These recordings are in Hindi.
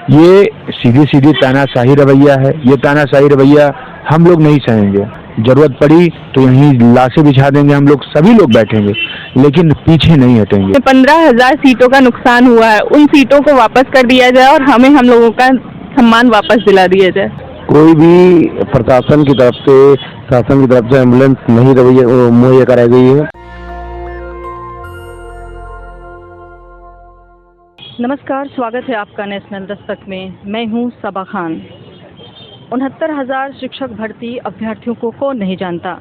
ये सीधी सीधी तानाशाही रवैया है। ये तानाशाही रवैया हम लोग नहीं सहेंगे। जरूरत पड़ी तो यहीं लाशें बिछा देंगे, हम लोग सभी लोग बैठेंगे, लेकिन पीछे नहीं हटेंगे। 15,000 सीटों का नुकसान हुआ है, उन सीटों को वापस कर दिया जाए और हमें हम लोगों का सम्मान वापस दिला दिया जाए। कोई भी प्रशासन की तरफ से, शासन की तरफ से एम्बुलेंस नहीं रवैया मुहैया कराई गई है। नमस्कार, स्वागत है आपका नेशनल दस्तक में। मैं हूं सबा खान। 69,000 शिक्षक भर्ती अभ्यर्थियों को कौन नहीं जानता।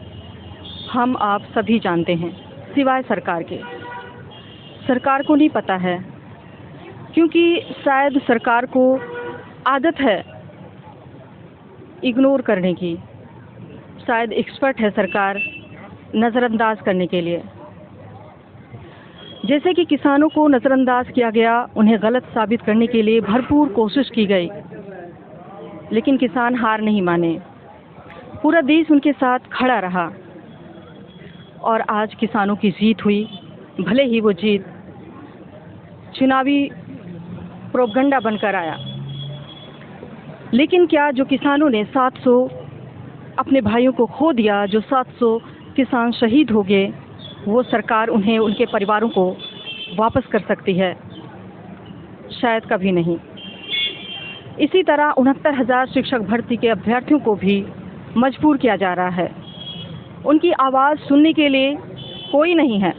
हम आप सभी जानते हैं, सिवाय सरकार के। सरकार को नहीं पता है, क्योंकि शायद सरकार को आदत है इग्नोर करने की। शायद एक्सपर्ट है सरकार नज़रअंदाज करने के लिए। जैसे कि किसानों को नज़रअंदाज किया गया, उन्हें गलत साबित करने के लिए भरपूर कोशिश की गई, लेकिन किसान हार नहीं माने। पूरा देश उनके साथ खड़ा रहा और आज किसानों की जीत हुई। भले ही वो जीत चुनावी प्रोपगंडा बनकर आया, लेकिन क्या जो किसानों ने 700 अपने भाइयों को खो दिया, जो 700 किसान शहीद हो गए, वो सरकार उन्हें, उनके परिवारों को वापस कर सकती है? शायद कभी नहीं। इसी तरह 69,000 शिक्षक भर्ती के अभ्यर्थियों को भी मजबूर किया जा रहा है। उनकी आवाज़ सुनने के लिए कोई नहीं है।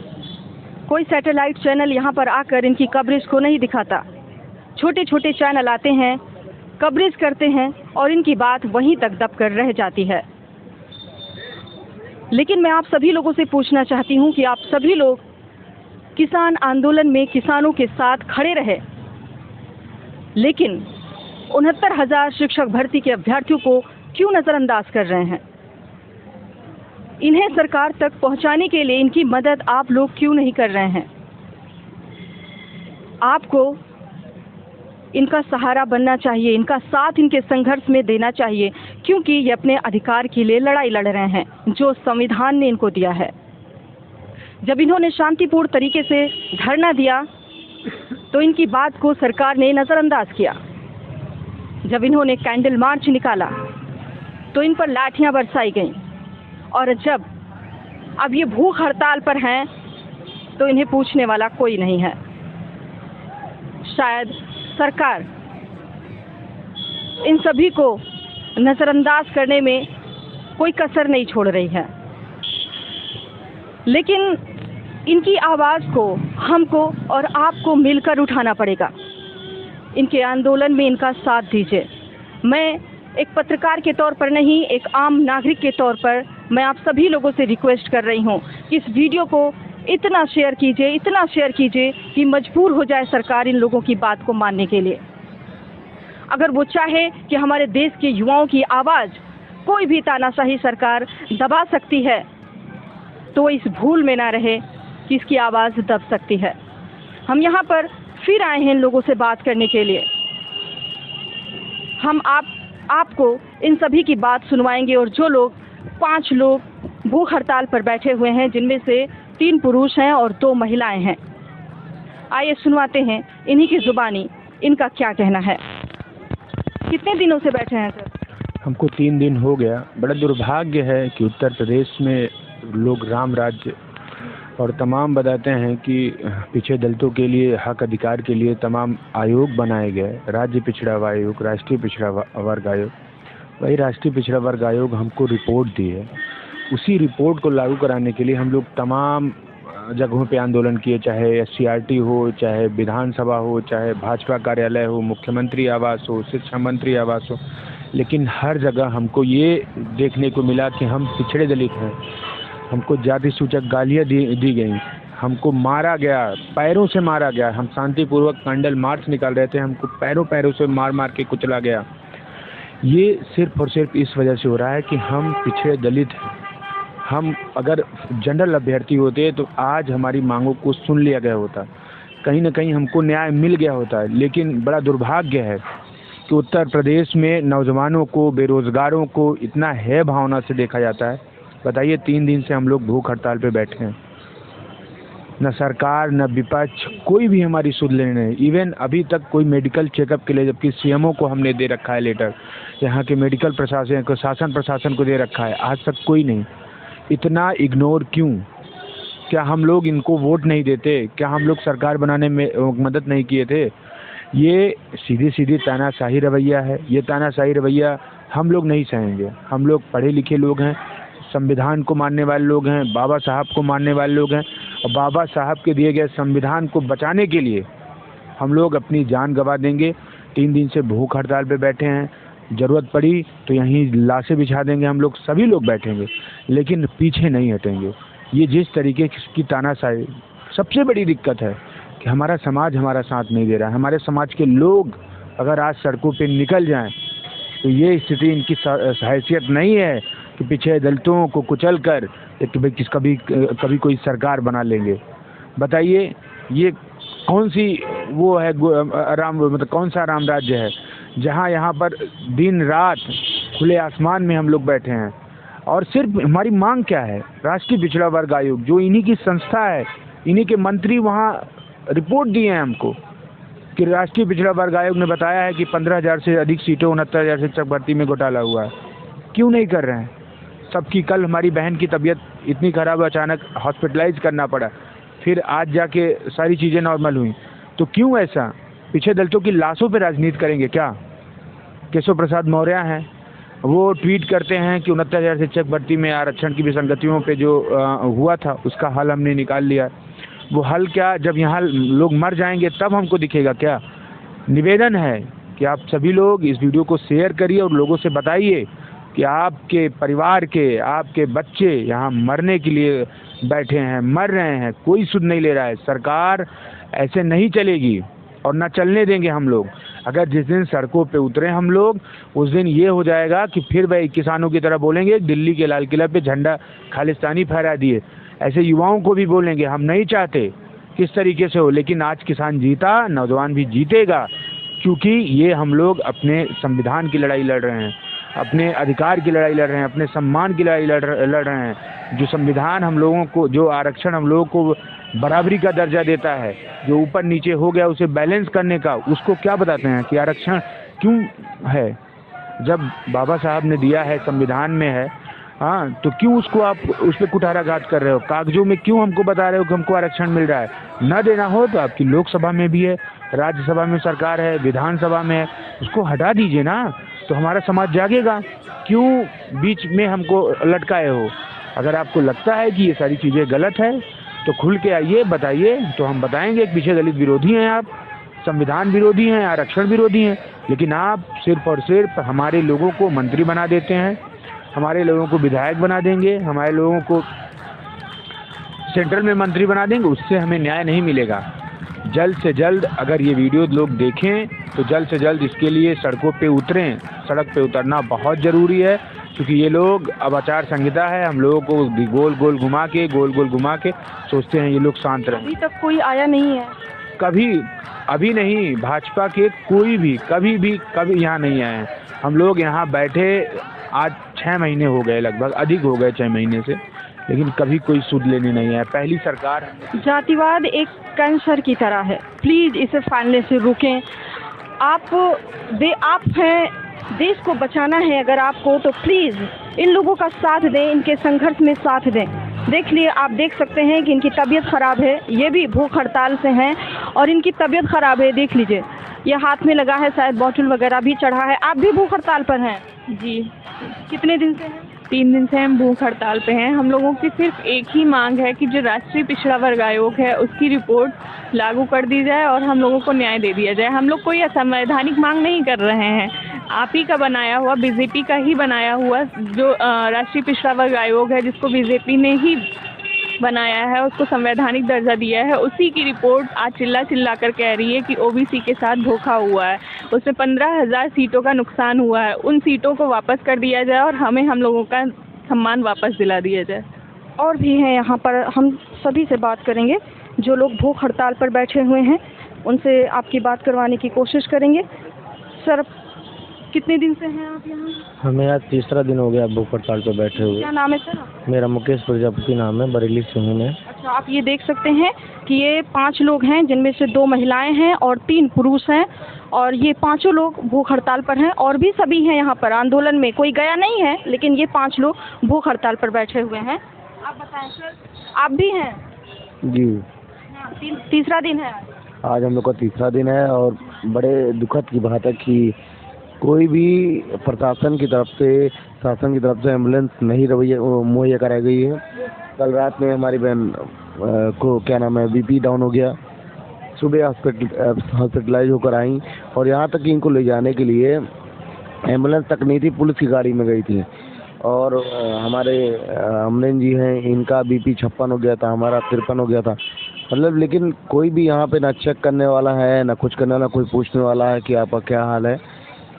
कोई सैटेलाइट चैनल यहाँ पर आकर इनकी कवरेज को नहीं दिखाता। छोटे छोटे चैनल आते हैं, कवरेज करते हैं और इनकी बात वहीं तक दब कर रह जाती है। लेकिन मैं आप सभी लोगों से पूछना चाहती हूँ कि आप सभी लोग किसान आंदोलन में किसानों के साथ खड़े रहे, लेकिन 69,000 शिक्षक भर्ती के अभ्यर्थियों को क्यों नज़रअंदाज कर रहे हैं? इन्हें सरकार तक पहुंचाने के लिए इनकी मदद आप लोग क्यों नहीं कर रहे हैं? आपको इनका सहारा बनना चाहिए, इनका साथ इनके संघर्ष में देना चाहिए, क्योंकि ये अपने अधिकार के लिए लड़ाई लड़ रहे हैं जो संविधान ने इनको दिया है। जब इन्होंने शांतिपूर्ण तरीके से धरना दिया तो इनकी बात को सरकार ने नज़रअंदाज किया। जब इन्होंने कैंडल मार्च निकाला तो इन पर लाठियां बरसाई गईं, और जब अब ये भूख हड़ताल पर हैं तो इन्हें पूछने वाला कोई नहीं है। शायद सरकार इन सभी को नज़रअंदाज करने में कोई कसर नहीं छोड़ रही है, लेकिन इनकी आवाज़ को हमको और आपको मिलकर उठाना पड़ेगा। इनके आंदोलन में इनका साथ दीजिए। मैं एक पत्रकार के तौर पर नहीं, एक आम नागरिक के तौर पर मैं आप सभी लोगों से रिक्वेस्ट कर रही हूँ कि इस वीडियो को इतना शेयर कीजिए कि मजबूर हो जाए सरकार इन लोगों की बात को मानने के लिए। अगर वो चाहे कि हमारे देश के युवाओं की आवाज़ कोई भी तानाशाही सरकार दबा सकती है, तो इस भूल में ना रहे कि इसकी आवाज़ दब सकती है। हम यहाँ पर फिर आए हैं इन लोगों से बात करने के लिए। हम आपको इन सभी की बात सुनवाएंगे, और जो लोग 5 लोग भूख हड़ताल पर बैठे हुए हैं, जिनमें से 3 पुरुष हैं और 2 महिलाएं हैं, आइए सुनवाते हैं इन्हीं की जुबानी इनका क्या कहना है। कितने दिनों से बैठे हैं सर? हमको 3 दिन हो गया। बड़ा दुर्भाग्य है कि उत्तर प्रदेश में लोग राम राज्य और तमाम बताते हैं कि पिछड़े दलितों के लिए, हक अधिकार के लिए तमाम आयोग बनाए गए। राज्य पिछड़ा आयोग, राष्ट्रीय पिछड़ा वर्ग आयोग। वही राष्ट्रीय पिछड़ा वर्ग आयोग हमको रिपोर्ट दी है। उसी रिपोर्ट को लागू कराने के लिए हम लोग तमाम जगहों पे आंदोलन किए, चाहे SCRT हो, चाहे विधानसभा हो, चाहे भाजपा कार्यालय हो, मुख्यमंत्री आवास हो, शिक्षा मंत्री आवास हो, लेकिन हर जगह हमको ये देखने को मिला कि हम पिछड़े दलित हैं। हमको जाति सूचक गालियाँ दी गई, हमको मारा गया, पैरों से मारा गया। हम शांतिपूर्वक कैंडल मार्च निकाल रहे थे, हमको पैरों से मार के कुचला गया। ये सिर्फ और सिर्फ इस वजह से हो रहा है कि हम पिछड़े दलित हैं। हम अगर जनरल अभ्यर्थी होते तो आज हमारी मांगों को सुन लिया गया होता, कहीं ना कहीं हमको न्याय मिल गया होता। लेकिन बड़ा दुर्भाग्य है कि उत्तर प्रदेश में नौजवानों को, बेरोजगारों को इतना है भावना से देखा जाता है। बताइए, 3 दिन से हम लोग भूख हड़ताल पे बैठे हैं। न सरकार न विपक्ष कोई भी हमारी सुध लेने नहीं। इवन अभी तक कोई मेडिकल चेकअप के लिए, जबकि सीएमओ को हमने दे रखा है लेटर, यहाँ के मेडिकल प्रशासन को, शासन प्रशासन को दे रखा है, आज तक कोई नहीं। इतना इग्नोर क्यों? क्या हम लोग इनको वोट नहीं देते? क्या हम लोग सरकार बनाने में मदद नहीं किए थे? ये सीधी सीधी तानाशाही रवैया है। ये तानाशाही रवैया हम लोग नहीं सहेंगे। हम लोग पढ़े लिखे लोग हैं, संविधान को मानने वाले लोग हैं, बाबा साहब को मानने वाले लोग हैं, और बाबा साहब के दिए गए संविधान को बचाने के लिए हम लोग अपनी जान गंवा देंगे। 3 दिन से भूख हड़ताल पे बैठे हैं, ज़रूरत पड़ी तो यहीं लाशें बिछा देंगे, हम लोग सभी लोग बैठेंगे, लेकिन पीछे नहीं हटेंगे। ये जिस तरीके की तानाशाही, सबसे बड़ी दिक्कत है कि हमारा समाज हमारा साथ नहीं दे रहा है। हमारे समाज के लोग अगर आज सड़कों पे निकल जाएं तो ये स्थिति इनकी हैसियत नहीं है कि पीछे दलितों को कुचल कर कभी कोई सरकार बना लेंगे। बताइए, ये कौन सी वो है मतलब कौन सा राम राज्य है जहाँ यहाँ पर दिन रात खुले आसमान में हम लोग बैठे हैं? और सिर्फ हमारी मांग क्या है? राष्ट्रीय पिछड़ा वर्ग आयोग, जो इन्हीं की संस्था है, इन्हीं के मंत्री वहाँ रिपोर्ट दिए हैं हमको कि राष्ट्रीय पिछड़ा वर्ग आयोग ने बताया है कि 15,000 से अधिक सीटों, 69,000 शिक्षक भर्ती में घोटाला हुआ है। क्यों नहीं कर रहे हैं? सबकी, कल हमारी बहन की तबीयत इतनी खराब, अचानक हॉस्पिटलाइज करना पड़ा, फिर आज जाके सारी चीज़ें नॉर्मल हुई। तो क्यों ऐसा? पीछे दलितों की लाशों पे राजनीति करेंगे क्या? केशव प्रसाद मौर्य हैं, वो ट्वीट करते हैं कि 69,000 शिक्षक भर्ती में आरक्षण की विसंगतियों पे जो हुआ था उसका हल हमने निकाल लिया। वो हल क्या, जब यहाँ लोग मर जाएंगे तब हमको दिखेगा क्या? निवेदन है कि आप सभी लोग इस वीडियो को शेयर करिए और लोगों से बताइए कि आपके परिवार के, आपके बच्चे यहाँ मरने के लिए बैठे हैं, मर रहे हैं, कोई सुध नहीं ले रहा है। सरकार ऐसे नहीं चलेगी और ना चलने देंगे हम लोग। अगर जिस दिन सड़कों पे उतरे हम लोग, उस दिन ये हो जाएगा कि फिर भाई किसानों की तरह बोलेंगे, दिल्ली के लाल किला पे झंडा खालिस्तानी फहरा दिए। ऐसे युवाओं को भी बोलेंगे। हम नहीं चाहते किस तरीके से हो, लेकिन आज किसान जीता, नौजवान भी जीतेगा, क्योंकि ये हम लोग अपने संविधान की लड़ाई लड़ रहे हैं, अपने अधिकार की लड़ाई लड़ रहे हैं, अपने सम्मान की लड़ाई लड़ रहे हैं। जो संविधान हम लोगों को, जो आरक्षण हम लोगों को बराबरी का दर्जा देता है, जो ऊपर नीचे हो गया उसे बैलेंस करने का, उसको क्या बताते हैं कि आरक्षण क्यों है? जब बाबा साहब ने दिया है, संविधान में है, हाँ, तो क्यों उसको आप उस पर कुठाराघात कर रहे हो? कागजों में क्यों हमको बता रहे हो कि हमको आरक्षण मिल रहा है? न देना हो तो आपकी लोकसभा में भी है, राज्यसभा में सरकार है, विधानसभा में है, उसको हटा दीजिए ना, तो हमारा समाज जागेगा। क्यों बीच में हमको लटकाए हो? अगर आपको लगता है कि ये सारी चीज़ें गलत है तो खुल के आइए, बताइए, तो हम बताएंगे कि पीछे दलित विरोधी हैं आप, संविधान विरोधी हैं, आरक्षण विरोधी हैं, लेकिन आप सिर्फ और सिर्फ हमारे लोगों को मंत्री बना देते हैं, हमारे लोगों को विधायक बना देंगे, हमारे लोगों को सेंट्रल में मंत्री बना देंगे। उससे हमें न्याय नहीं मिलेगा। जल्द से जल्द अगर ये वीडियो लोग देखें तो जल्द से जल्द इसके लिए सड़कों पे उतरें। सड़क पे उतरना बहुत ज़रूरी है, क्योंकि ये लोग, अब आचार संहिता है, हम लोगों को गोल गोल घुमा के सोचते हैं ये लोग शांत रहें। अभी तक कोई आया नहीं है? अभी नहीं, भाजपा के कोई भी कभी यहाँ नहीं आए हैं। हम लोग यहाँ बैठे आज 6 महीने हो गए, लगभग अधिक हो गए 6 महीने से, लेकिन कभी कोई सुध लेने नहीं आया। पहली सरकार। जातिवाद एक कैंसर की तरह है, प्लीज़ इसे फैलने से रोकें। आप हैं, देश को बचाना है अगर आपको, तो प्लीज़ इन लोगों का साथ दें, इनके संघर्ष में साथ दें। देख लिए, आप देख सकते हैं कि इनकी तबीयत ख़राब है, ये भी भूख हड़ताल से हैं और इनकी तबीयत ख़राब है। देख लीजिए, ये हाथ में लगा है, शायद बॉटल वगैरह भी चढ़ा है। आप भी भूख हड़ताल पर हैं? जी। कितने दिन से हैं? 3 दिन से हम भूख हड़ताल पे हैं। हम लोगों की सिर्फ एक ही मांग है कि जो राष्ट्रीय पिछड़ा वर्ग आयोग है उसकी रिपोर्ट लागू कर दी जाए और हम लोगों को न्याय दे दिया जाए। हम लोग कोई असंवैधानिक मांग नहीं कर रहे हैं। आप ही का बनाया हुआ, बीजेपी का ही बनाया हुआ जो राष्ट्रीय पिछड़ा वर्ग आयोग है, जिसको बीजेपी ने ही बनाया है, उसको संवैधानिक दर्जा दिया है, उसी की रिपोर्ट आज चिल्ला कर कह रही है कि ओबीसी के साथ धोखा हुआ है, उसमें 15,000 सीटों का नुकसान हुआ है। उन सीटों को वापस कर दिया जाए और हमें हम लोगों का सम्मान वापस दिला दिया जाए। और भी हैं यहाँ पर, हम सभी से बात करेंगे जो लोग भूख हड़ताल पर बैठे हुए हैं, उनसे आपकी बात करवाने की कोशिश करेंगे। सर, कितने दिन से हैं आप यहाँ? हमें आज तीसरा दिन हो गया भूख हड़ताल पे बैठे हुए। क्या नाम है सर? मेरा मुकेश प्रजापति नाम है, बरेली से हूँ मैं। अच्छा, आप ये देख सकते हैं कि ये 5 लोग हैं, जिनमें से 2 महिलाएं हैं और 3 पुरुष हैं, और ये पांचों लोग भूख हड़ताल पर हैं। और भी सभी हैं यहाँ पर आंदोलन में, कोई गया नहीं है, लेकिन ये 5 लोग भूख हड़ताल पर बैठे हुए हैं। आप बताएं सर, आप भी हैं? जी, तीसरा दिन है आज हम लोग का तीसरा दिन है और बड़े दुखद की बात है कि कोई भी प्रशासन की तरफ से, शासन की तरफ से एम्बुलेंस नहीं मुहैया कराई गई है। कल रात में हमारी बहन को क्या नाम है बीपी डाउन हो गया, सुबह हॉस्पिटलाइज होकर आई और यहाँ तक कि इनको ले जाने के लिए एम्बुलेंस तक नहीं थी, पुलिस की गाड़ी में गई थी। और हमारे अमरीन जी हैं, इनका बीपी 56 हो गया था, हमारा 53 हो गया था। मतलब लेकिन कोई भी यहाँ पे ना चेक करने वाला है, ना कुछ करने वाला, कोई पूछने वाला है कि आपका क्या हाल है।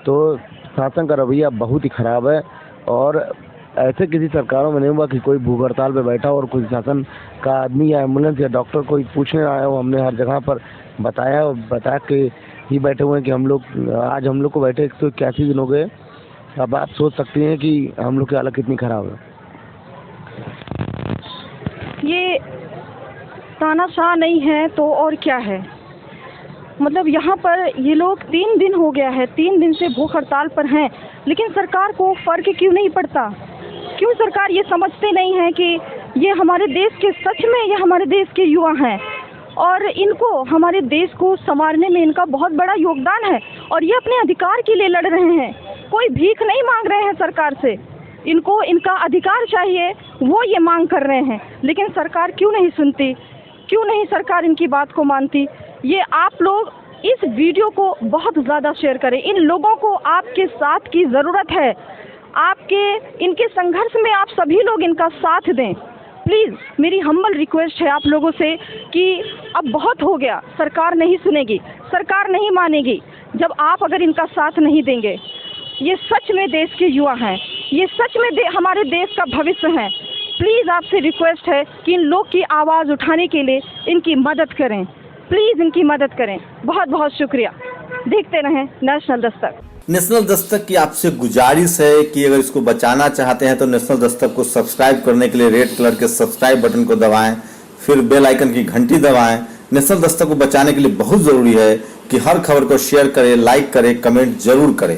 तो शासन का रवैया बहुत ही ख़राब है और ऐसे किसी सरकारों में नहीं हुआ कि कोई भूख हड़ताल पे बैठा और कोई शासन का आदमी या एम्बुलेंस या डॉक्टर कोई पूछने आया हो। हमने हर जगह पर बता के ही बैठे हुए हैं कि हम लोग आज हम लोग को बैठे 181 दिन हो गए। अब आप सोच सकते हैं कि हम लोग की हालत कितनी ख़राब है। ये तानाशाह नहीं है तो और क्या है। मतलब यहाँ पर ये लोग 3 दिन हो गया है, 3 दिन से भूख हड़ताल पर हैं, लेकिन सरकार को फ़र्क क्यों नहीं पड़ता? क्यों सरकार ये समझते नहीं है कि ये हमारे देश के, सच में ये हमारे देश के युवा हैं और इनको, हमारे देश को संवारने में इनका बहुत बड़ा योगदान है और ये अपने अधिकार के लिए लड़ रहे हैं। कोई भीख नहीं मांग रहे हैं सरकार से, इनको इनका अधिकार चाहिए, वो ये मांग कर रहे हैं। लेकिन सरकार क्यों नहीं सुनती, क्यों नहीं सरकार इनकी बात को मानती? ये आप लोग इस वीडियो को बहुत ज़्यादा शेयर करें। इन लोगों को आपके साथ की ज़रूरत है, आपके इनके संघर्ष में आप सभी लोग इनका साथ दें। प्लीज़ मेरी हम्बल रिक्वेस्ट है आप लोगों से कि अब बहुत हो गया, सरकार नहीं सुनेगी, सरकार नहीं मानेगी जब आप अगर इनका साथ नहीं देंगे। ये सच में देश के युवा हैं, ये सच में हमारे देश का भविष्य हैं। प्लीज़ आपसे रिक्वेस्ट है कि इन लोग की आवाज़ उठाने के लिए इनकी मदद करें, प्लीज़ इनकी मदद करें। बहुत बहुत शुक्रिया। देखते रहें नेशनल दस्तक। नेशनल दस्तक की आपसे गुजारिश है कि अगर इसको बचाना चाहते हैं तो नेशनल दस्तक को सब्सक्राइब करने के लिए रेड कलर के सब्सक्राइब बटन को दबाएं, फिर बेल आइकन की घंटी दबाएं। नेशनल दस्तक को बचाने के लिए बहुत ज़रूरी है कि हर खबर को शेयर करें, लाइक करें, कमेंट जरूर करें।